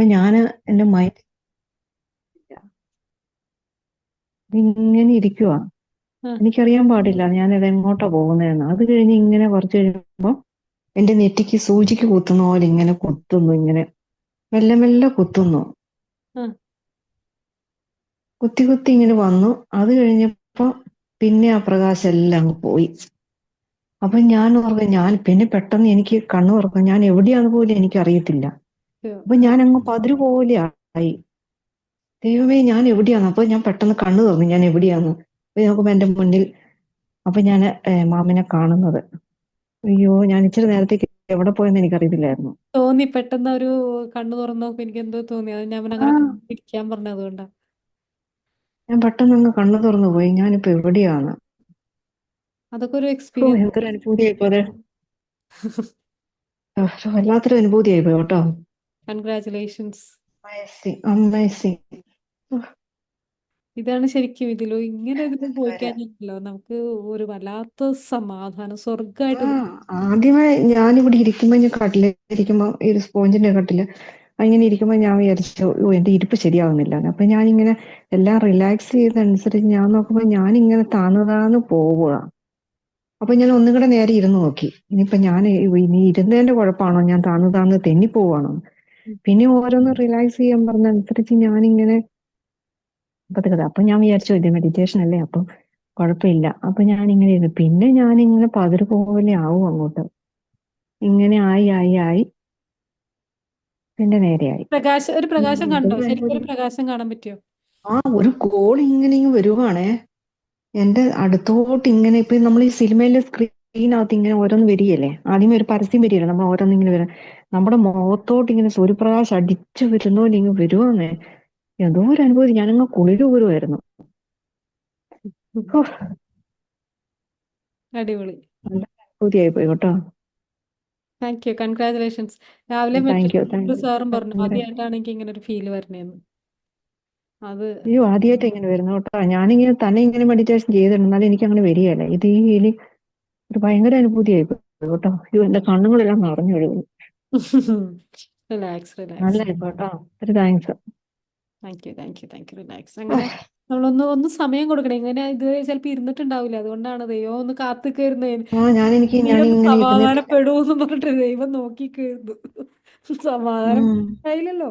അപ്പൊ ഞാൻ എന്റെ മൈൻഡ് ഇങ്ങനെ ഇരിക്കുവാ. ആ, എനിക്കറിയാൻ പാടില്ല ഞാനിത് എങ്ങോട്ടാ പോകുന്നതെന്ന്. അത് കഴിഞ്ഞ് ഇങ്ങനെ കുറച്ച് കഴിയുമ്പോ എന്റെ നെറ്റിക്ക് സൂചിക്ക് കുത്തുന്ന പോലെ ഇങ്ങനെ കുത്തുന്നു, ഇങ്ങനെ മെല്ലെ മെല്ലെ കുത്തുന്നു. ആ. കുത്തി കുത്തി ഇങ്ങനെ വന്നു. അത് കഴിഞ്ഞപ്പോ പിന്നെ ആ പ്രകാശം എല്ലാം അങ്ങ് പോയി. അപ്പൊ ഞാൻ ഓർക്കും, ഞാൻ പിന്നെ പെട്ടെന്ന് എനിക്ക് കണ്ണു തുറക്കും, ഞാൻ എവിടെയാന്ന് പോലും എനിക്ക് അറിയത്തില്ല. അയ്യോ. അപ്പൊ ഞാൻ അങ്ങ് പതിര് പോലെ ആയി. ദൈവമേ ഞാൻ എവിടെയാന്ന്. അപ്പൊ ഞാൻ പെട്ടെന്ന് കണ്ണു തുറന്നു, ഞാൻ എവിടെയാന്ന്. അപ്പൊ നോക്കുമ്പോ എന്റെ മുന്നിൽ, അപ്പൊ ഞാൻ മാമിനെ കാണുന്നത്. അയ്യോ, ഞാൻ ഇച്ചിരി നേരത്തേക്ക് എവിടെ പോയെന്ന് എനിക്കറിയത്തില്ലായിരുന്നു. തോന്നി പെട്ടെന്ന് ഒരു കണ്ണു തുറന്നപ്പോ എനിക്ക് എന്തോ തോന്നി, അത് ഞാൻ പിന്നെ ആ, അങ്ങനെ ഇരിക്കാൻ പറഞ്ഞത് അതുകൊണ്ടാ. ഞാൻ പെട്ടെന്ന് അങ്ങ് കണ്ണു തുറന്നു പോയി, ഞാനിപ്പോ എവിടെയാന്ന്. അതൊക്കെ ഒരു ഓ, എക്സ്പീരിയൻസ്. എന്തൊരു അനുഭൂതിയായിപ്പോ അത്. വല്ലാത്തൊരു അനുഭൂതിയായിപ്പോ കേട്ടോ. കൺഗ്രാചുലേഷൻസ്. Amazing, amazing. ഇതാണ് ശരിക്കും ഇതിലോ ഇങ്ങനെ ഇതിലും പോയി കഴിഞ്ഞിട്ടല്ലോ നമുക്ക് ഒരു വല്ലാത്ത സമാധാനം സ്വർഗമായിട്ട് ആ, ആദ്യമേ ഞാനിവിടെ ഇരിക്കുമ്പോ, ഞാൻ കട്ടിലിരിക്കുമ്പോ ഈ ഒരു സ്പോഞ്ചിന്റെ കട്ടില് അങ്ങനെ ഇരിക്കുമ്പോ ഞാൻ വിചാരിച്ചു, ഓ എന്റെ ഇരിപ്പ് ശരിയാവുന്നില്ല. അപ്പൊ ഞാനിങ്ങനെ എല്ലാം റിലാക്സ് ചെയ്തനുസരിച്ച് ഞാൻ നോക്കുമ്പോ ഞാനിങ്ങനെ താന്നു താന്നു പോവുക. അപ്പൊ ഞാൻ ഒന്നും കൂടെ നേരെ ഇരുന്ന് നോക്കി, ഇനിയിപ്പൊ ഞാൻ ഇനി ഇരുന്നതിന്റെ കുഴപ്പമാണോ, ഞാൻ താന്നു താന്ന് തെന്നി പോവാണോ. പിന്നെ ഓരോന്ന് റിലാക്സ് ചെയ്യാൻ പറഞ്ഞനുസരിച്ച് ഞാനിങ്ങനെ പതുക്കെ. അപ്പൊ ഞാൻ വിചാരിച്ചു ഇത് മെഡിറ്റേഷൻ അല്ലേ, അപ്പൊ കുഴപ്പമില്ല. അപ്പൊ ഞാനിങ്ങനെ ഇരുന്നു. പിന്നെ ഞാനിങ്ങനെ പതിര് പോലെ ആവും അങ്ങോട്ട്. ഇങ്ങനെ ആയി ആയി ആയി പിന്നെ നേരെയായി. ഒരു പ്രകാശം കണ്ടോ? എന്തൊരു ശരിക്കും ഒരു അനുഭൂതി. പ്രകാശം കാണാൻ പറ്റിയോ? ആ, ഒരു കോൾ ഇങ്ങനെ ഇങ്ങ് വരുവാണേ എന്റെ അടുത്തോട്ട്. ഇങ്ങനെ ഇപ്പൊ നമ്മൾ ഈ സിനിമയിലെ സ്ക്രീനകത്ത് ഇങ്ങനെ ഓരോന്ന് വരികയല്ലേ, ആദ്യമേ ഒരു പരസ്യം വരികയല്ലേ, നമ്മൾ ഓരോന്ന് ഇങ്ങനെ വരാം, നമ്മുടെ മുഖത്തോട്ട് ഇങ്ങനെ സൂര്യപ്രകാശം അടിച്ചു വരുന്ന പോലെ ഇങ്ങ് വരുവാന്നേ. എന്തോ ഒരു അനുഭൂതി, ഞാനങ്ങ് കുളിരു വരുമായിരുന്നു. ഉം. അടിപൊളി. നല്ല അനുഭൂതിയായി പോയി കേട്ടോ. Thank you, congratulations. രാവിലെ thank you, meditation thank you. സാറും പറഞ്ഞു ആദ്യമായിട്ടാണ് എനിക്ക് ഇങ്ങനെ ഒരു ഫീല് വരണേന്ന്. അത് അയ്യോ, ആദ്യമായിട്ട് ഇങ്ങനെ വരുന്നു കേട്ടോ. ഞാനിങ്ങനെ തന്നെ ഇങ്ങനെ മെഡിറ്റേഷൻ ചെയ്തിട്ടുണ്ട്, എന്നാലും എനിക്ക് അങ്ങനെ വരികയല്ല. ഇത് ഈ ഹീലിംഗ് ഒരു ഭയങ്കര അനുഭൂതിയായി പോയി കേട്ടോ. അയ്യോ, എന്റെ കണ്ണുകളെല്ലാം നിറഞ്ഞു ഒഴുകുന്നു. Relax relax. നല്ലായി കേട്ടോ. ഒരു thanks. Thank you thank you thank you. Relax. അങ്ങനെ നമ്മളൊന്ന് സമയം കൊടുക്കണം. ഇങ്ങനെ ഇതുവരെ ചിലപ്പോൾ ഇരുന്നിട്ടുണ്ടാവില്ല, അതുകൊണ്ടാണ് ദൈവം ഒന്ന് കാത്തുകയറുന്നതിന്. ആ, നീ ഒന്ന് ഞാനിങ്ങനെ ഇരുന്നിട്ടില്ല. സമാധാനപ്പെടൂന്ന് പറഞ്ഞിട്ട് ദൈവം നോക്കിക്കയറുന്നു. സമാധാനം ഉം. ആയില്ലല്ലോ.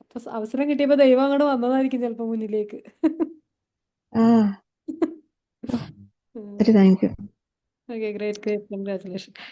അപ്പൊ അവസരം കിട്ടിയപ്പോ ദൈവം അങ്ങോട്ട് വന്നതായിരിക്കും ചിലപ്പോ മുന്നിലേക്ക്. ആ, ഒരു thank you. Okay, great great, congratulation.